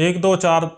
1-2-4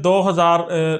2000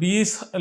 20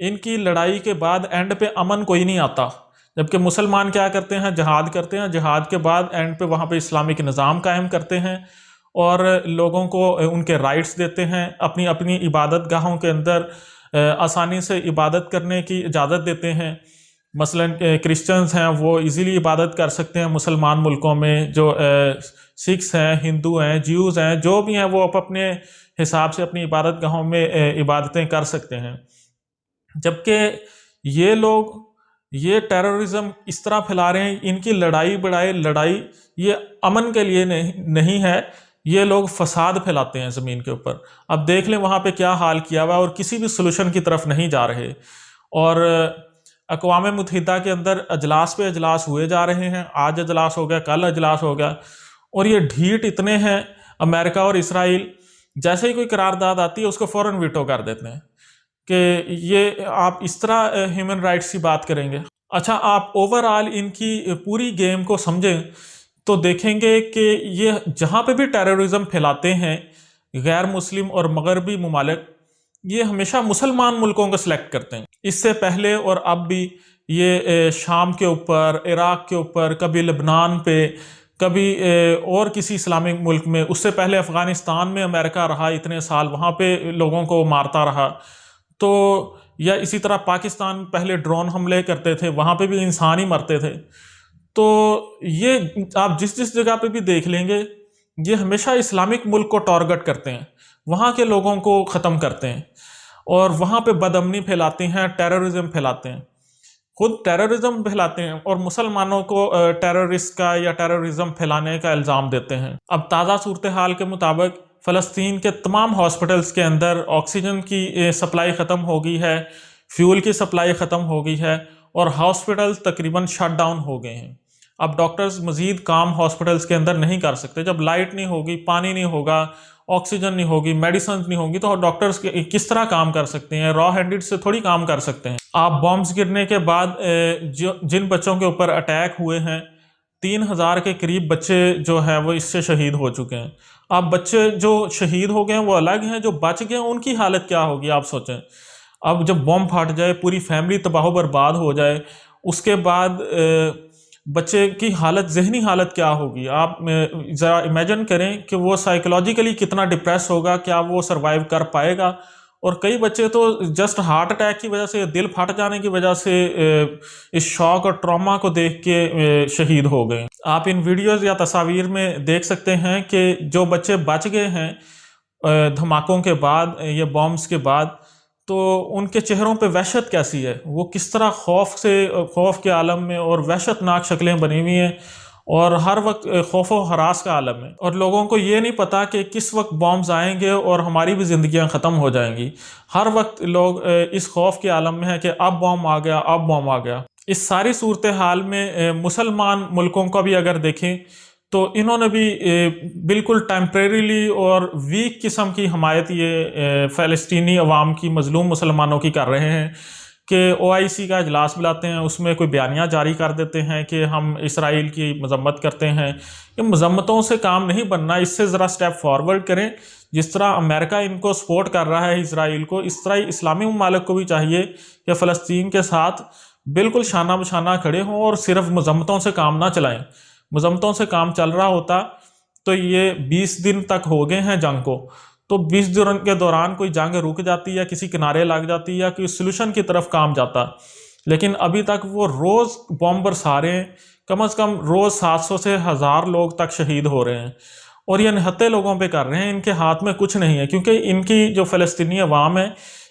ان کی لڑائی کے بعد اینڈ پہ امن کوئی نہیں آتا، جبکہ مسلمان کیا کرتے ہیں؟ جہاد کرتے ہیں، جہاد کے بعد اینڈ پہ وہاں پہ اسلامک نظام قائم کرتے ہیں اور لوگوں کو ان کے رائٹس دیتے ہیں، اپنی اپنی عبادت گاہوں کے اندر آسانی سے عبادت کرنے کی اجازت دیتے ہیں۔ مثلا کرسچنز ہیں وہ ایزیلی عبادت کر سکتے ہیں مسلمان ملکوں میں، جو سکھس ہیں، ہندو ہیں، جیوز ہیں، جو بھی ہیں وہ اپنے حساب سے اپنی عبادت گاہوں میں عبادتیں کر سکتے ہیں۔ جبکہ یہ لوگ یہ ٹیررزم اس طرح پھیلا رہے ہیں، ان کی لڑائی یہ امن کے لیے نہیں ہے، یہ لوگ فساد پھیلاتے ہیں زمین کے اوپر۔ اب دیکھ لیں وہاں پہ کیا حال کیا ہوا ہے، اور کسی بھی سلوشن کی طرف نہیں جا رہے، اور اقوام متحدہ کے اندر اجلاس پہ اجلاس ہوئے جا رہے ہیں، آج اجلاس ہو گیا، کل اجلاس ہو گیا، اور یہ ڈھیٹ اتنے ہیں امریکہ اور اسرائیل، جیسے ہی کوئی قرارداد آتی ہے اس کو فوراً ویٹو کر دیتے ہیں کہ یہ آپ اس طرح ہیومن رائٹس کی بات کریں گے۔ اچھا، آپ اوورآل ان کی پوری گیم کو سمجھیں تو دیکھیں گے کہ یہ جہاں پہ بھی ٹیررزم پھیلاتے ہیں غیر مسلم اور مغربی ممالک، یہ ہمیشہ مسلمان ملکوں کو سلیکٹ کرتے ہیں۔ اس سے پہلے اور اب بھی یہ شام کے اوپر، عراق کے اوپر، کبھی لبنان پہ، کبھی اور کسی اسلامک ملک میں، اس سے پہلے افغانستان میں امریکہ رہا اتنے سال، وہاں پہ لوگوں کو مارتا رہا، تو یا اسی طرح پاکستان پہلے ڈرون حملے کرتے تھے، وہاں پہ بھی انسان ہی مرتے تھے۔ تو یہ آپ جس جگہ پہ بھی دیکھ لیں گے، یہ ہمیشہ اسلامک ملک کو ٹارگٹ کرتے ہیں، وہاں کے لوگوں کو ختم کرتے ہیں، اور وہاں پہ بدامنی پھیلاتے ہیں، ٹیررزم پھیلاتے ہیں، خود ٹیررزم پھیلاتے ہیں، اور مسلمانوں کو ٹیررسٹ کا یا ٹیررزم پھیلانے کا الزام دیتے ہیں۔ اب تازہ صورتحال کے مطابق فلسطین کے تمام ہاسپٹلز کے اندر آکسیجن کی سپلائی ختم ہو گئی ہے، فیول کی سپلائی ختم ہو گئی ہے، اور ہاسپٹلز تقریباً شٹ ڈاؤن ہو گئے ہیں۔ اب ڈاکٹرز مزید کام ہاسپٹلز کے اندر نہیں کر سکتے، جب لائٹ نہیں ہوگی، پانی نہیں ہوگا، آکسیجن نہیں ہوگی، میڈیسنز نہیں ہوگی، تو ڈاکٹرز کس طرح کام کر سکتے ہیں؟ را ہینڈڈ سے تھوڑی کام کر سکتے ہیں۔ آپ بامبز گرنے کے بعد جن بچوں کے اوپر اٹیک ہوئے ہیں، 3000 کے قریب بچے جو ہیں وہ اس سے شہید ہو چکے ہیں۔ اب بچے جو شہید ہو گئے ہیں وہ الگ ہیں، جو بچ گئے ہیں ان کی حالت کیا ہوگی آپ سوچیں۔ اب جب بم پھٹ جائے، پوری فیملی تباہ و برباد ہو جائے، اس کے بعد بچے کی حالت، ذہنی حالت کیا ہوگی؟ آپ ذرا امیجن کریں کہ وہ سائیکولوجیکلی کتنا ڈپریس ہوگا، کیا وہ سروائیو کر پائے گا؟ اور کئی بچے تو جسٹ ہارٹ اٹیک کی وجہ سے، دل پھٹ جانے کی وجہ سے اس شوق اور ٹراما کو دیکھ کے شہید ہو گئے۔ آپ ان ویڈیوز یا تصاویر میں دیکھ سکتے ہیں کہ جو بچے بچ گئے ہیں دھماکوں کے بعد یا بامز کے بعد، تو ان کے چہروں پہ وحشت کیسی ہے، وہ کس طرح خوف کے عالم میں اور وحشت ناک شکلیں بنی ہوئی ہیں، اور ہر وقت خوف و ہراس کا عالم ہے، اور لوگوں کو یہ نہیں پتا کہ کس وقت بامز آئیں گے اور ہماری بھی زندگیاں ختم ہو جائیں گی۔ ہر وقت لوگ اس خوف کے عالم میں ہیں کہ اب بام آ گیا، اب بام آ گیا۔ اس ساری صورتحال میں مسلمان ملکوں کو بھی اگر دیکھیں تو انہوں نے بھی بالکل ٹیمپریریلی اور ویک قسم کی حمایت یہ فلسطینی عوام کی، مظلوم مسلمانوں کی کر رہے ہیں کہ OIC کا اجلاس بلاتے ہیں، اس میں کوئی بیانیہ جاری کر دیتے ہیں کہ ہم اسرائیل کی مذمت کرتے ہیں۔ یہ مذمتوں سے کام نہیں بننا، اس سے ذرا سٹیپ فارورڈ کریں۔ جس طرح امریکہ ان کو سپورٹ کر رہا ہے اسرائیل کو، اس طرح اسلامی ممالک کو بھی چاہیے کہ فلسطین کے ساتھ بالکل شانہ بشانہ کھڑے ہوں اور صرف مذمتوں سے کام نہ چلائیں۔ مذمتوں سے کام چل رہا ہوتا تو یہ 20 دن تک ہو گئے ہیں جنگ کو، تو 20 دن کے دوران کوئی جنگ رک جاتی یا کسی کنارے لگ جاتی یا کوئی سلوشن کی طرف کام جاتا، لیکن ابھی تک وہ روز بم برسا رہے ہیں، کم از کم روز 700 سے 1000 لوگ تک شہید ہو رہے ہیں، اور یہ نہتے لوگوں پہ کر رہے ہیں۔ ان کے ہاتھ میں کچھ نہیں ہے، کیونکہ ان کی جو فلسطینی عوام ہے،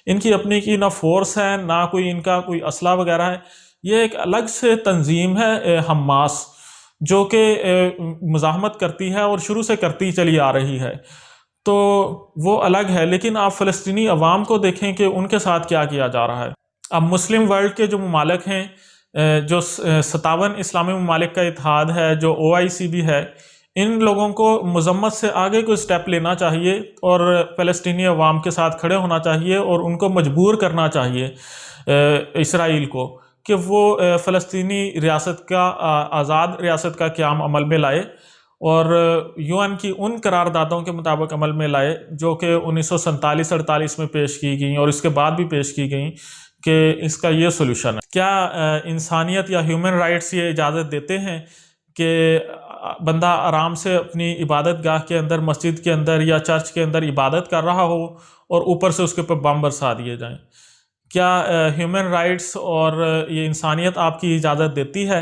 ان کی اپنی کی نہ فورس ہے، نہ کوئی ان کا کوئی اسلحہ وغیرہ ہے۔ یہ ایک الگ سے تنظیم ہے حماس، جو کہ مزاحمت کرتی ہے اور شروع سے کرتی چلی آ رہی ہے، تو وہ الگ ہے۔ لیکن آپ فلسطینی عوام کو دیکھیں کہ ان کے ساتھ کیا کیا جا رہا ہے۔ اب مسلم ورلڈ کے جو ممالک ہیں، جو 57 اسلامی ممالک کا اتحاد ہے، جو OIC بھی ہے، ان لوگوں کو مذمت سے آگے کوئی سٹیپ لینا چاہیے اور فلسطینی عوام کے ساتھ کھڑے ہونا چاہیے، اور ان کو مجبور کرنا چاہیے اسرائیل کو کہ وہ فلسطینی ریاست کا، آزاد ریاست کا قیام عمل میں لائے، اور UN کی ان قراردادوں کے مطابق عمل میں لائے جو کہ 1947-48 میں پیش کی گئیں اور اس کے بعد بھی پیش کی گئیں، کہ اس کا یہ سولوشن ہے۔ کیا انسانیت یا ہیومن رائٹس یہ اجازت دیتے ہیں کہ بندہ آرام سے اپنی عبادت گاہ کے اندر، مسجد کے اندر یا چرچ کے اندر عبادت کر رہا ہو اور اوپر سے اس کے اوپر بم برسا دیے جائیں؟ کیا ہیومن رائٹس اور یہ انسانیت آپ کی اجازت دیتی ہے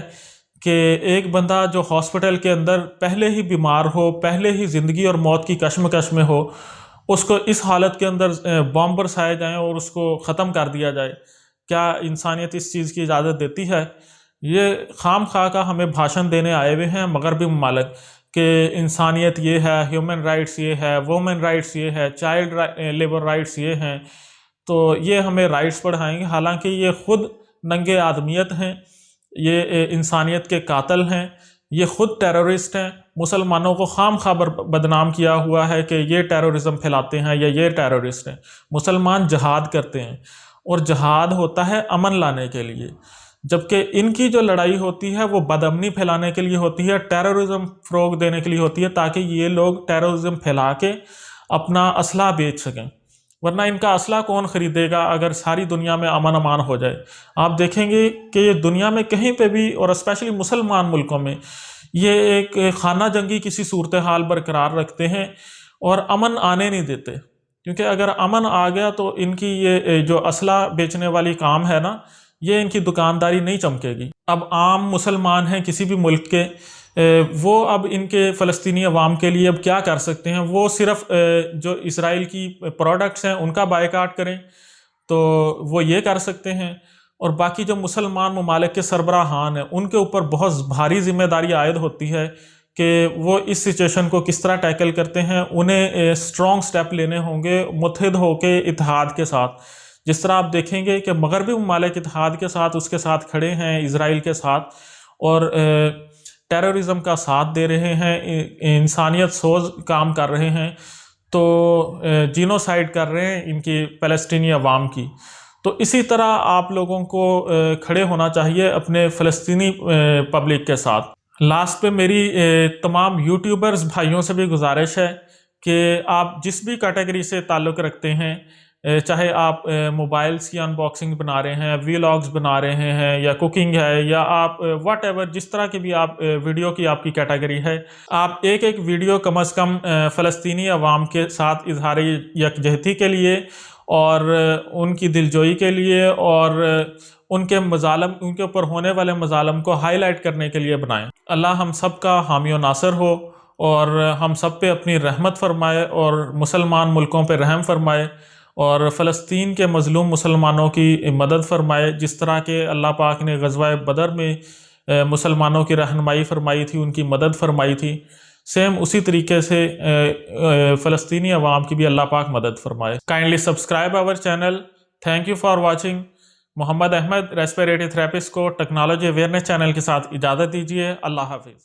کہ ایک بندہ جو ہاسپٹل کے اندر پہلے ہی بیمار ہو، پہلے ہی زندگی اور موت کی کشمکش میں ہو، اس کو اس حالت کے اندر بم برسائے جائیں اور اس کو ختم کر دیا جائے؟ کیا انسانیت اس چیز کی اجازت دیتی ہے؟ یہ خام خواہ کا ہمیں بھاشن دینے آئے ہوئے ہیں مغربی ممالک کہ انسانیت یہ ہے، ہیومن رائٹس یہ ہے، وومن رائٹس یہ ہے، چائلڈ لیبر رائٹس یہ ہیں، تو یہ ہمیں رائٹس پڑھائیں گے، حالانکہ یہ خود ننگے آدمیت ہیں، یہ انسانیت کے قاتل ہیں، یہ خود ٹیرورسٹ ہیں۔ مسلمانوں کو خام خواہ بدنام کیا ہوا ہے کہ یہ ٹیرورزم پھیلاتے ہیں یا یہ ٹیرورسٹ ہیں۔ مسلمان جہاد کرتے ہیں اور جہاد ہوتا ہے امن لانے کے لیے، جبکہ ان کی جو لڑائی ہوتی ہے وہ بدامنی پھیلانے کے لیے ہوتی ہے، ٹیرورزم فروغ دینے کے لیے ہوتی ہے، تاکہ یہ لوگ ٹیرورزم پھیلا کے اپنا اسلحہ بیچ سکیں۔ ورنہ ان کا اسلحہ کون خریدے گا اگر ساری دنیا میں امن امان ہو جائے؟ آپ دیکھیں گے کہ یہ دنیا میں کہیں پہ بھی، اور اسپیشلی مسلمان ملکوں میں، یہ ایک خانہ جنگی کسی صورتحال برقرار رکھتے ہیں اور امن آنے نہیں دیتے، کیونکہ اگر امن آ گیا تو ان کی یہ جو اسلحہ بیچنے والی کام ہے نا، یہ ان کی دکانداری نہیں چمکے گی۔ اب عام مسلمان ہیں کسی بھی ملک کے، وہ اب ان کے فلسطینی عوام کے لیے اب کیا کر سکتے ہیں؟ وہ صرف جو اسرائیل کی پروڈکٹس ہیں ان کا بائیکاٹ کریں تو وہ یہ کر سکتے ہیں، اور باقی جو مسلمان ممالک کے سربراہان ہیں ان کے اوپر بہت بھاری ذمہ داری عائد ہوتی ہے کہ وہ اس سچویشن کو کس طرح ٹیکل کرتے ہیں۔ انہیں اسٹرانگ سٹیپ لینے ہوں گے متحد ہو کے اتحاد کے ساتھ، جس طرح آپ دیکھیں گے کہ مغربی ممالک اتحاد کے ساتھ اس کے ساتھ کھڑے ہیں، اسرائیل کے ساتھ، اور ٹیرورزم کا ساتھ دے رہے ہیں، انسانیت سوز کام کر رہے ہیں، تو جینوسائیڈ کر رہے ہیں ان کی فلسطینی عوام کی۔ تو اسی طرح آپ لوگوں کو کھڑے ہونا چاہیے اپنے فلسطینی پبلک کے ساتھ۔ لاسٹ پہ میری تمام یوٹیوبرز بھائیوں سے بھی گزارش ہے کہ آپ جس بھی کیٹیگری سے تعلق رکھتے ہیں، چاہے آپ موبائلز کی انباکسنگ بنا رہے ہیں، ویلاگز بنا رہے ہیں، یا کوکنگ ہے، یا آپ واٹ ایور جس طرح کی بھی آپ ویڈیو کی آپ کی کیٹیگری ہے، آپ ایک ایک ویڈیو کم از کم فلسطینی عوام کے ساتھ اظہار یکجہتی کے لیے اور ان کی دلجوئی کے لیے اور ان کے مظالم، ان کے اوپر ہونے والے مظالم کو ہائی لائٹ کرنے کے لیے بنائیں۔ اللہ ہم سب کا حامی و ناصر ہو اور ہم سب پہ اپنی رحمت فرمائے اور مسلمان ملکوں پہ رحم فرمائے اور فلسطین کے مظلوم مسلمانوں کی مدد فرمائے، جس طرح کہ اللہ پاک نے غزوہ بدر میں مسلمانوں کی رہنمائی فرمائی تھی، ان کی مدد فرمائی تھی، سیم اسی طریقے سے فلسطینی عوام کی بھی اللہ پاک مدد فرمائے۔ Kindly subscribe our channel. Thank you for watching. Muhammad Ahmed respiratory therapist کو ٹیکنالوجی اویئرنیس چینل کے ساتھ اجازت دیجیے۔ اللہ حافظ۔